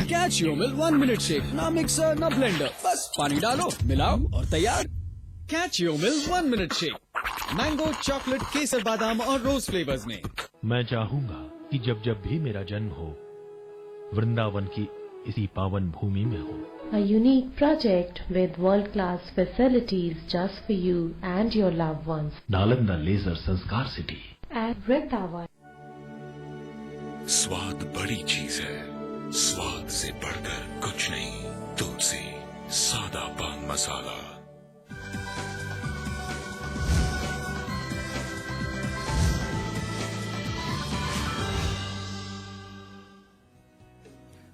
Catch your milk 1 minute shake, ना mixer ना blender, बस पानी डालो, मिलाओ और तैयार। Catch your milk 1 minute shake, mango, chocolate, केसर, बादाम और रोज फ्लेवर्स में। मैं चाहूंगा कि जब जब भी मेरा जन्म हो, वृंदावन की इसी पावन भूमि में हो। A unique project with world-class facilities just for you and your loved ones. Nalanda leisure Sanskar city At Vrindavan. स्वाद बड़ी चीज है, स्वाद से बढ़कर कुछ नहीं। तुलसी सादा पान मसाला।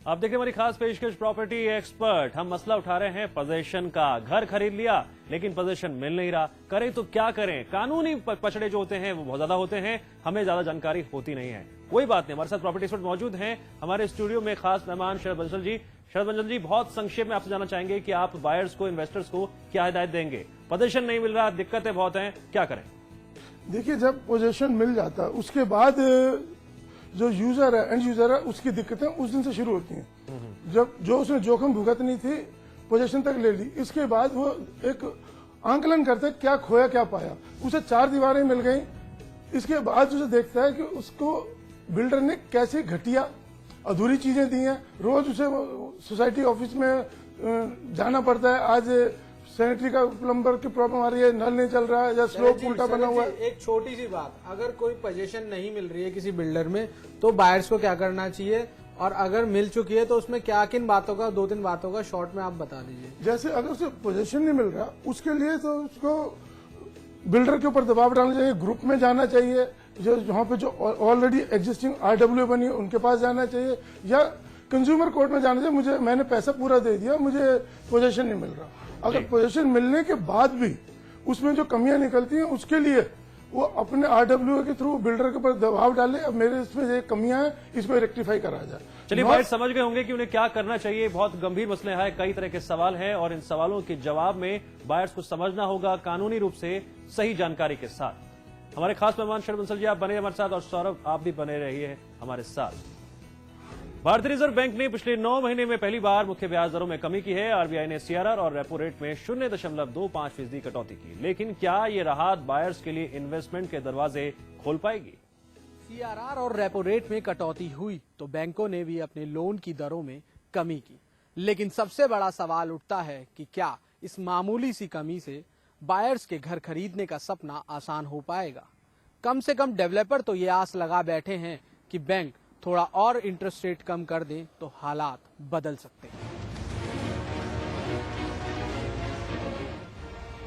आप देखिए हमारी खास पेशकश प्रॉपर्टी एक्सपर्ट। हम मसला उठा रहे हैं पोजीशन का। घर खरीद लिया लेकिन पोजीशन मिल नहीं रहा, करें तो क्या करें। कानूनी पचड़े जो होते हैं वो बहुत ज्यादा होते हैं, हमें ज्यादा जानकारी होती नहीं है। कोई बात नहीं, हमारे साथ प्रॉपर्टी एक्सपर्ट मौजूद हैं हमारे स्टूडियो में। खास मेहमान शरद बंसल जी। शरद बंसल जी, बहुत संक्षेप में आपसे जानना चाहेंगे कि आप बायर्स को, इन्वेस्टर्स को क्या हिदायत देंगे। पोजीशन नहीं मिल रहा, दिक्कतें बहुत हैं, क्या करें? देखिए, जब पोजीशन मिल जाता है उसके बाद जो यूजर है, एंड यूजर है, उसकी दिक्कतें उस दिन से शुरू होती हैं। जब जो उसने जोखिम भुगतनी थी, पोजीशन तक ले ली, इसके बाद वो एक आंकलन करता है क्या खोया क्या पाया। उसे 4 दीवारें मिल गई, इसके बाद उसे देखता है कि उसको बिल्डर ने कैसे घटिया अधूरी चीजें दी हैं। रोज उसे सोसाइटी ऑफिस में जाना पड़ता है। आज सैनिटरी का प्लम्बर की प्रॉब्लम आ रही है, नल नहीं चल रहा है या स्लोप उल्टा बना हुआ है। एक छोटी सी बात, अगर कोई पोजीशन नहीं मिल रही है किसी बिल्डर में तो बायर्स को क्या करना चाहिए, और अगर मिल चुकी है तो उसमें क्या किन बातों का, 2-3 बातों का शॉर्ट में आप बता दीजिए। जैसे अगर उसे पोजीशन नहीं मिल रहा, उसके लिए तो उसको बिल्डर के ऊपर दबाव डालना चाहिए, ग्रुप में जाना चाहिए, जो जहाँ पे जो ऑलरेडी एग्जिस्टिंग RWA बनी है उनके पास जाना चाहिए, या कंज्यूमर कोर्ट में जाना चाहिए। मैंने पैसा पूरा दे दिया, मुझे पोजीशन नहीं मिल रहा। अगर पोजीशन मिलने के बाद भी उसमें जो कमियां निकलती हैं, उसके लिए वो अपने RWA के थ्रू बिल्डर के ऊपर दबाव डाले, अब मेरे इसमें ये कमियां हैं, इसको रेक्टिफाई करा जाए। चलिए, बायर्स समझ गए होंगे कि उन्हें क्या करना चाहिए। बहुत गंभीर मसले हैं, कई तरह के सवाल हैं और इन सवालों के जवाब में बायर्स को समझना होगा कानूनी रूप से सही जानकारी के साथ। हमारे खास मेहमान शरद बंसल जी, आप बने हमारे साथ, और सौरभ आप भी बने रहिए हमारे साथ। भारतीय रिजर्व बैंक ने पिछले 9 महीने में पहली बार मुख्य ब्याज दरों में कमी की है। आरबीआई ने सीआरआर और रेपो रेट में 0.25% कटौती की, लेकिन क्या ये राहत बायर्स के लिए इन्वेस्टमेंट के दरवाजे खोल पाएगी? सीआरआर और रेपो रेट में कटौती हुई तो बैंकों ने भी अपने लोन की दरों में कमी की, लेकिन सबसे बड़ा सवाल उठता है कि क्या इस मामूली सी कमी से बायर्स के घर खरीदने का सपना आसान हो पाएगा। कम से कम डेवलपर तो ये आस लगा बैठे हैं कि बैंक थोड़ा और इंटरेस्ट रेट कम कर दें तो हालात बदल सकते हैं।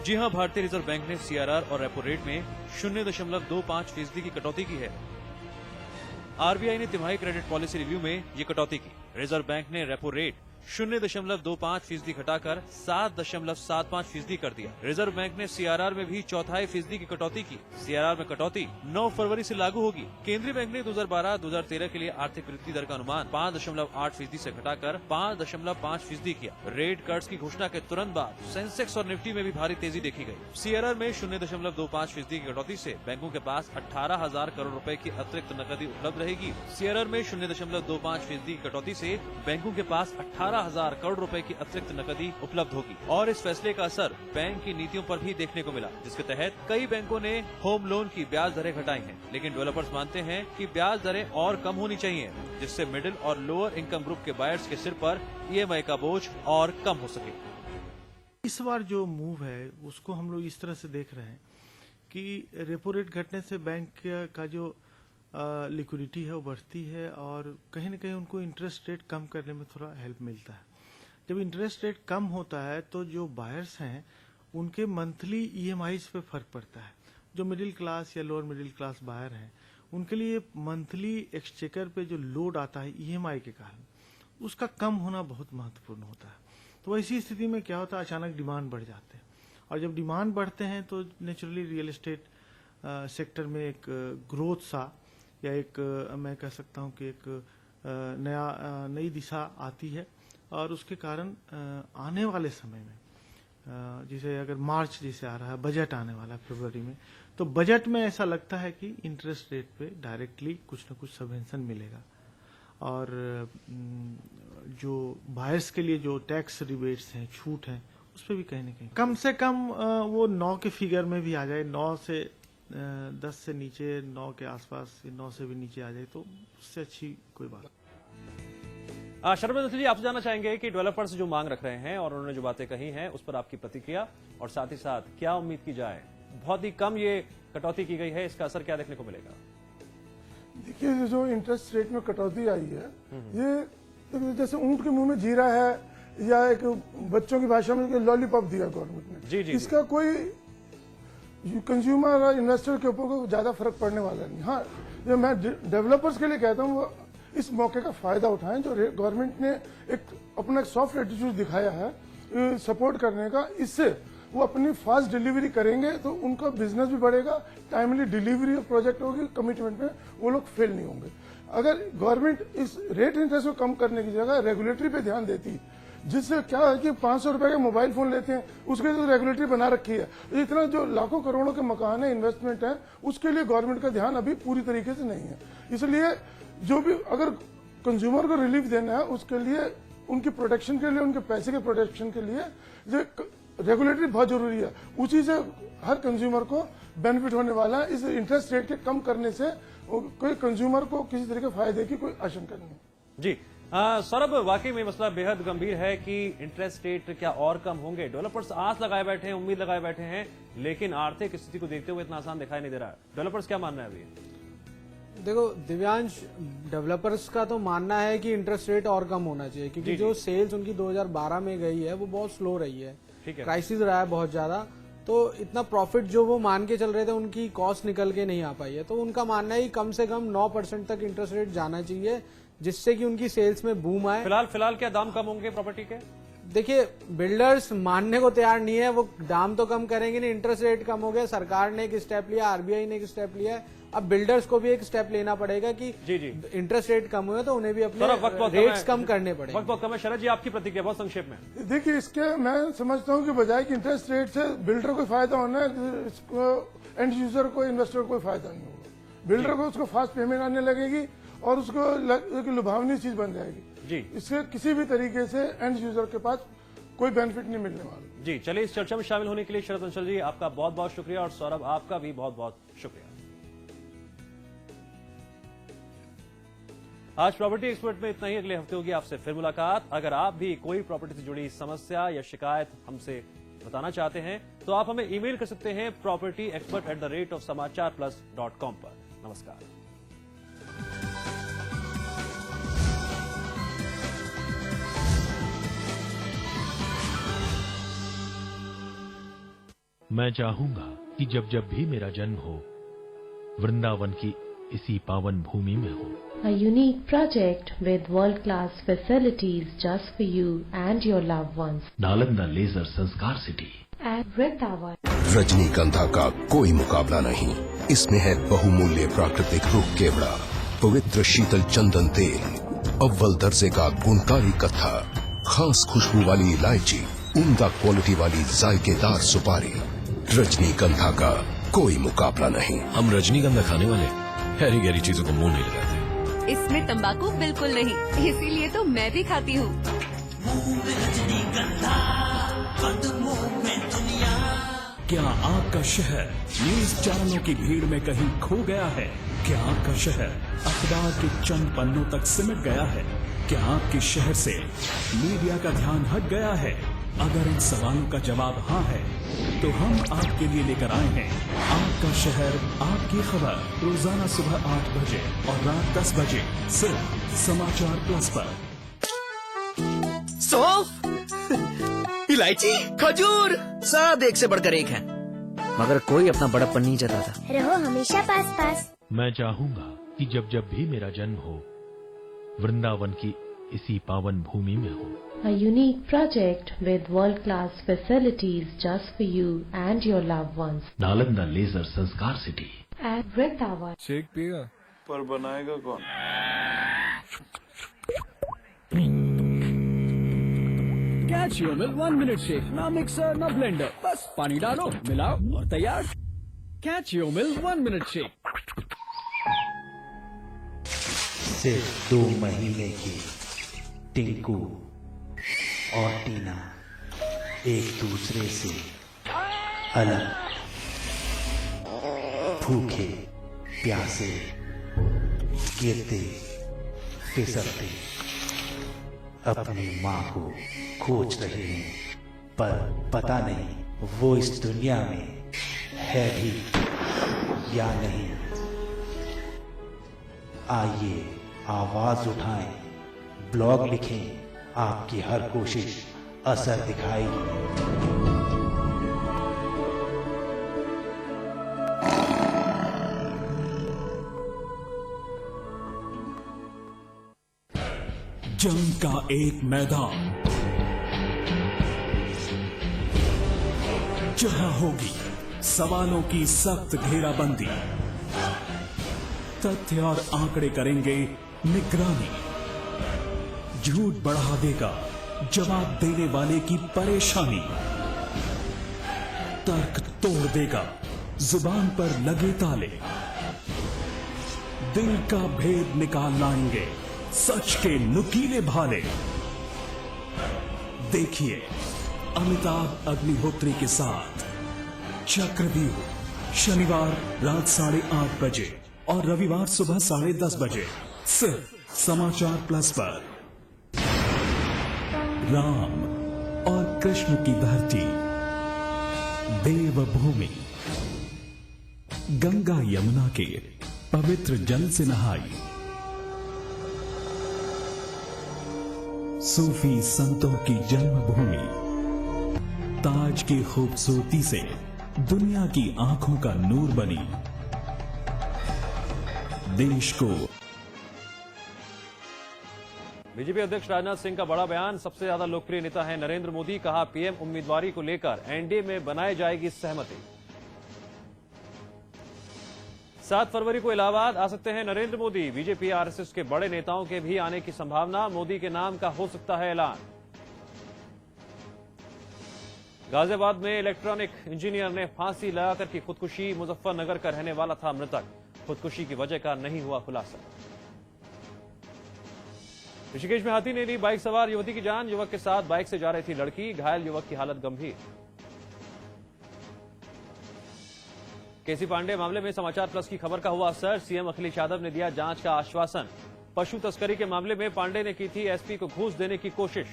जी हां, भारतीय रिजर्व बैंक ने सीआरआर और रेपो रेट में 0.25% की कटौती की है। आरबीआई ने तिमाही क्रेडिट पॉलिसी रिव्यू में ये कटौती की। रिजर्व बैंक ने रेपो रेट 0.25% घटाकर 7.75% कर दिया। रिजर्व बैंक ने सीआरआर में भी 0.25% की कटौती की। सीआरआर में कटौती 9 फरवरी से लागू होगी। केंद्रीय बैंक ने 2012-2013 के लिए आर्थिक वृद्धि दर का अनुमान 5.8% से घटाकर 5.5% किया। रेट कट्स की घोषणा के तुरंत बाद सेंसेक्स और निफ्टी में भी भारी तेजी देखी गई। सीआरआर में 0.25% की कटौती से बैंकों के पास 18,000 करोड़ रुपए की अतिरिक्त नकदी उपलब्ध रहेगी। सीआरआर में 0.25% की कटौती से बैंकों के पास 18,000 करोड़ रुपए की अतिरिक्त नकदी उपलब्ध होगी। और इस फैसले का असर बैंक की नीतियों पर भी देखने को मिला, जिसके तहत कई बैंकों ने होम लोन की ब्याज दरें घटाई हैं, लेकिन डेवलपर्स मानते हैं कि ब्याज दरें और कम होनी चाहिए, जिससे मिडिल और लोअर इनकम ग्रुप के बायर्स के सिर पर ईएमआई का बोझ और कम हो सके। इस बार जो मूव है उसको हम लोग इस तरह से देख रहे हैं कि रेपो रेट घटने से बैंक का जो लिक्विडिटी है वो बढ़ती है, और कहीं न कहीं उनको इंटरेस्ट रेट कम करने में थोड़ा हेल्प मिलता है। जब इंटरेस्ट रेट कम होता है तो जो बायर्स हैं उनके मंथली ईएमआईज पे फर्क पड़ता है। जो मिडिल क्लास या लोअर मिडिल क्लास बायर हैं उनके लिए मंथली एक्सचेकर पे जो लोड आता है ईएमआई के कारण, उसका कम होना बहुत महत्वपूर्ण होता है। तो ऐसी स्थिति में क्या होता है, अचानक डिमांड बढ़ जाते हैं, और जब डिमांड बढ़ते हैं तो नेचुरली रियल एस्टेट सेक्टर में एक ग्रोथ सा, या एक मैं कह सकता हूं कि एक नई दिशा आती है, और उसके कारण आने वाले समय में जिसे अगर मार्च जैसे आ रहा है, बजट आने वाला है फरवरी में, तो बजट में ऐसा लगता है कि इंटरेस्ट रेट पे डायरेक्टली कुछ ना कुछ सबवेंशन मिलेगा। और जो बायर्स के लिए जो टैक्स रिबेट्स हैं, छूट हैं, उस पर भी कहीं ना कहीं कम से कम वो 9 के फिगर में भी आ जाए, 9 से 10 से नीचे, 9 के आसपास, 9 से भी नीचे आ जाए, तो उससे अच्छी कोई बात। शरद बंसल जी, आपसे जानना चाहेंगे कि डेवलपर्स जो मांग रख रहे हैं और उन्होंने जो बातें कही हैं उस पर आपकी प्रतिक्रिया, और साथ ही साथ क्या उम्मीद की जाए? बहुत ही कम ये कटौती की गई है, इसका असर क्या देखने को मिलेगा? देखिए, जो इंटरेस्ट रेट में कटौती आई है, ये जैसे ऊंट के मुंह में जीरा है, या एक बच्चों की भाषा में लॉलीपॉप दिया गवर्नमेंट ने। जी, इसका कोई कंज्यूमर और इन्वेस्टर के ऊपर कोई ज्यादा फर्क पड़ने वाला नहीं। हाँ, जो मैं डेवलपर्स के लिए कहता हूँ, वो इस मौके का फायदा उठाएं, जो गवर्नमेंट ने एक अपना सॉफ्ट एटीट्यूड दिखाया है सपोर्ट करने का। इससे वो अपनी फास्ट डिलीवरी करेंगे तो उनका बिजनेस भी बढ़ेगा, टाइमली डिलीवरी ऑफ प्रोजेक्ट होगी, कमिटमेंट में वो लोग फेल नहीं होंगे। अगर गवर्नमेंट इस रेट इंटरेस्ट को कम करने की जगह रेगुलेटरी पे ध्यान देती, जिससे क्या है कि 500 रुपए का मोबाइल फोन लेते हैं, उसके जो रेगुलेटरी बना रखी है, इतना जो लाखों करोड़ों के मकान है, इन्वेस्टमेंट है, उसके लिए गवर्नमेंट का ध्यान अभी पूरी तरीके से नहीं है। इसलिए जो भी अगर कंज्यूमर को रिलीफ देना है, उसके लिए उनकी प्रोटेक्शन के लिए, उनके पैसे के प्रोटेक्शन के लिए जो रेगुलेटरी बहुत जरूरी है। उसी से हर कंज्यूमर को बेनिफिट होने वाला है। इस इंटरेस्ट रेट के कम करने से कोई कंज्यूमर को किसी तरह के फायदे की कोई आशंका नहीं है। जी सौरभ, वाकई में मसला बेहद गंभीर है कि इंटरेस्ट रेट क्या और कम होंगे? डेवलपर्स आस लगाए बैठे हैं, उम्मीद लगाए बैठे हैं, लेकिन आर्थिक स्थिति को देखते हुए इतना आसान दिखाई नहीं दे रहा है। डेवलपर्स क्या मानना है अभी? देखो दिव्यांश, डेवलपर्स का तो मानना है कि इंटरेस्ट रेट और कम होना चाहिए, क्योंकि जो सेल्स उनकी 2012 में गई है वो बहुत स्लो रही है, क्राइसिस रहा है बहुत ज्यादा, तो इतना प्रॉफिट जो वो मान के चल रहे थे उनकी कॉस्ट निकल के नहीं आ पाई है। तो उनका मानना है कि कम से कम 9% तक इंटरेस्ट रेट जाना चाहिए, जिससे कि उनकी सेल्स में बूम आए। फिलहाल क्या दाम कम होंगे प्रॉपर्टी के? देखिए, बिल्डर्स मानने को तैयार नहीं है, वो दाम तो कम करेंगे नहीं। इंटरेस्ट रेट कम हो गया, सरकार ने एक स्टेप लिया, आरबीआई ने एक स्टेप लिया है, अब बिल्डर्स को भी एक स्टेप लेना पड़ेगा कि इंटरेस्ट रेट कम हुए तो उन्हें भी अपने रेट्स कम करने पड़ेंगे। वक्त बहुत कम है। शरद जी, आपकी प्रतिक्रिया बहुत संक्षेप में। देखिए, इसके मैं समझता हूँ कि बजाय कि इंटरेस्ट रेट से बिल्डर को फायदा होना है, इसको एंड यूजर को, इन्वेस्टर को कोई फायदा नहीं होगा। बिल्डर को उसको फास्ट पेमेंट आने लगेगी और उसको लुभावनी चीज बन जाएगी जी। इससे किसी भी तरीके से एंड यूजर के पास कोई बेनिफिट नहीं मिलने वाला। जी, चलिए, इस चर्चा में शामिल होने के लिए शरद बंसल जी आपका बहुत बहुत शुक्रिया, और सौरभ आपका भी बहुत बहुत शुक्रिया। आज प्रॉपर्टी एक्सपर्ट में इतना ही। अगले हफ्ते होगी आपसे फिर मुलाकात। अगर आप भी कोई प्रॉपर्टी से जुड़ी समस्या या शिकायत हमसे बताना चाहते हैं तो आप हमें ईमेल कर सकते हैं propertyexpert@समाचारplus.com पर। नमस्कार। मैं चाहूंगा कि जब जब भी मेरा जन्म हो, वृंदावन की इसी पावन भूमि में हो। A unique project with world-class facilities just for you and your loved ones. Nalanda leisure Sanskar city At Vrindavan. रजनीगंधा का कोई मुकाबला नहीं। इसमें है बहुमूल्य प्राकृतिक रूप केवड़ा, पवित्र शीतल चंदन तेल, अव्वल दर्जे का गुणकारी कत्था, खास खुशबू वाली इलायची, उम्दा क्वालिटी वाली जायकेदार सुपारी। रजनीगंधा का कोई मुकाबला नहीं। हम रजनीगंधा खाने वाले हैरी गैरी चीजों को मुंह नहीं लगाते। इसमें तंबाकू बिल्कुल नहीं, इसीलिए तो मैं भी खाती हूँ। क्या आपका शहर न्यूज चैनलों की भीड़ में कहीं खो गया है? क्या आपका शहर अखबार के चंद पन्नों तक सिमट गया है? क्या आपके शहर से मीडिया का ध्यान हट गया है? अगर इन सवालों का जवाब हाँ है तो हम आपके लिए लेकर आए हैं आपका शहर, आपकी खबर, रोजाना सुबह 8 बजे और रात 10 बजे सिर्फ समाचार प्लस पर। सौंफ, इलायची, खजूर, सब एक से बढ़कर एक है, मगर कोई अपना बड़प्पन नहीं जताता। रहो हमेशा पास पास। मैं चाहूंगा कि जब जब भी मेरा जन्म हो, वृंदावन की इसी पावन भूमि में हो। A unique project with world-class facilities just for you and your loved ones. Nalanda leisure Sanskar city At Vrindavan. Shake पिएगा पर बनाएगा कौन? Catch your milk 1 minute shake, ना मिक्सर ना ब्लेंडर, बस पानी डालो, मिलाओ और तैयार। Catch your milk 1 minute shake. सिर्फ 2 महीने की टिंकू और टीना एक दूसरे से अलग, भूखे प्यासे गिरते फिसलते अपनी माँ को खोज रहे हैं, पर पता नहीं वो इस दुनिया में है भी या नहीं। आइए आवाज उठाएं, ब्लॉग लिखें, आपकी हर कोशिश असर दिखाएगी। जंग का एक मैदान जहां होगी सवालों की सख्त घेराबंदी, तथ्य और आंकड़े करेंगे निगरानी, झूठ बढ़ा देगा जवाब देने वाले की परेशानी, तर्क तोड़ देगा जुबान पर लगे ताले, दिल का भेद निकाल लाएंगे सच के नुकीले भाले। देखिए अमिताभ अग्निहोत्री के साथ चक्रव्यूह, शनिवार रात 8:30 बजे और रविवार सुबह 10:30 बजे सिर्फ समाचार प्लस पर। राम और कृष्ण की धरती देवभूमि, गंगा यमुना के पवित्र जल से नहाई, सूफी संतों की जन्मभूमि, ताज की खूबसूरती से दुनिया की आंखों का नूर बनी, देश को। बीजेपी अध्यक्ष राजनाथ सिंह का बड़ा बयान। सबसे ज्यादा लोकप्रिय नेता है नरेंद्र मोदी, कहा पीएम उम्मीदवारी को लेकर एनडीए में बनाई जाएगी सहमति। 7 फरवरी को इलाहाबाद आ सकते हैं नरेंद्र मोदी। बीजेपी आरएसएस के बड़े नेताओं के भी आने की संभावना, मोदी के नाम का हो सकता है ऐलान। गाजियाबाद में इलेक्ट्रॉनिक इंजीनियर ने फांसी लगाकर की खुदकुशी, मुजफ्फरनगर का रहने वाला था मृतक, खुदकुशी की वजह का नहीं हुआ खुलासा। ऋषिकेश में हाथी ने ली बाइक सवार युवती की जान, युवक के साथ बाइक से जा रही थी लड़की, घायल युवक की हालत गंभीर। केसी पांडे मामले में समाचार प्लस की खबर का हुआ असर, सीएम अखिलेश यादव ने दिया जांच का आश्वासन। पशु तस्करी के मामले में पांडे ने की थी एसपी को घूस देने की कोशिश।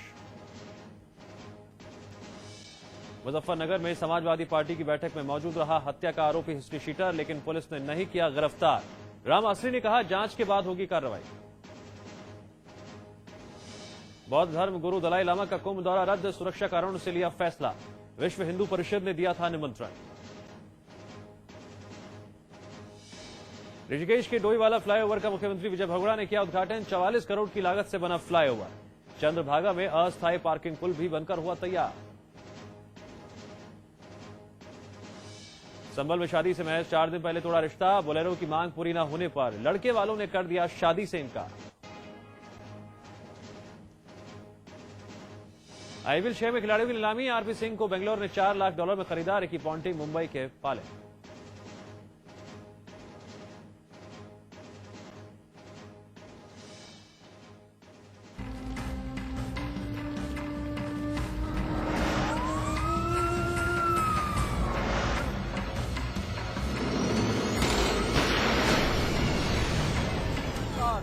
मुजफ्फरनगर में समाजवादी पार्टी की बैठक में मौजूद रहा हत्या का आरोपी हिस्ट्री शीटर, लेकिन पुलिस ने नहीं किया गिरफ्तार। राम आसरी ने कहा जांच के बाद होगी कार्रवाई। बौद्ध धर्म गुरु दलाई लामा का कुंभ दौरा रद्द, सुरक्षा कारणों से लिया फैसला, विश्व हिंदू परिषद ने दिया था निमंत्रण। ऋषिकेश के डोईवाला फ्लाईओवर का मुख्यमंत्री विजय भगोड़ा ने किया उद्घाटन, 44 करोड़ की लागत से बना फ्लाईओवर। चंद्रभागा में अस्थायी पार्किंग पुल भी बनकर हुआ तैयार। संभल में शादी से महज 4 दिन पहले तोड़ा रिश्ता, बोलेरो की मांग पूरी न होने पर लड़के वालों ने कर दिया शादी से इनकार। आईपीएल 6 में खिलाड़ियों की नीलामी, आरपी सिंह को बेंगलोर ने $4 लाख में खरीदा, रिकी पॉन्टिंग मुंबई के पाले।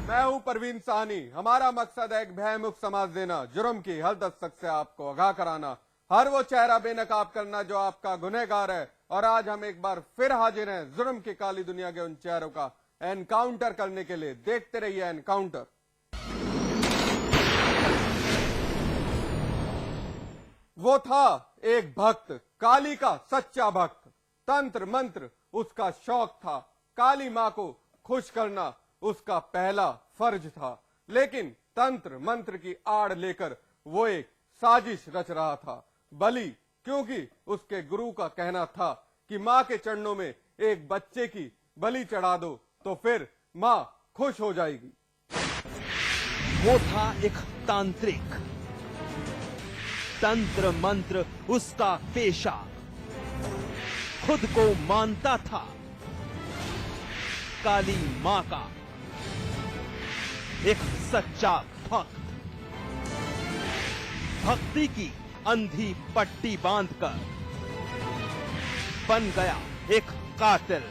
मैं हूं परवीन साहनी। हमारा मकसद है एक भयमुक्त समाज देना, जुर्म की हर दस्तक से आपको आगाह कराना, हर वो चेहरा बेनकाब करना जो आपका गुनहगार है। और आज हम एक बार फिर हाजिर हैं जुर्म की काली दुनिया के उन चेहरों का एनकाउंटर करने के लिए। देखते रहिए एनकाउंटर। वो था एक भक्त, काली का सच्चा भक्त, तंत्र मंत्र उसका शौक था, काली मां को खुश करना उसका पहला फर्ज था। लेकिन तंत्र मंत्र की आड़ लेकर वो एक साजिश रच रहा था। बलि, क्योंकि उसके गुरु का कहना था कि मां के चरणों में एक बच्चे की बलि चढ़ा दो तो फिर मां खुश हो जाएगी। वो था एक तांत्रिक, तंत्र मंत्र उसका पेशा, खुद को मानता था काली मां का एक सच्चा भक्त। भक्ति की अंधी पट्टी बांधकर बन गया एक कातिल।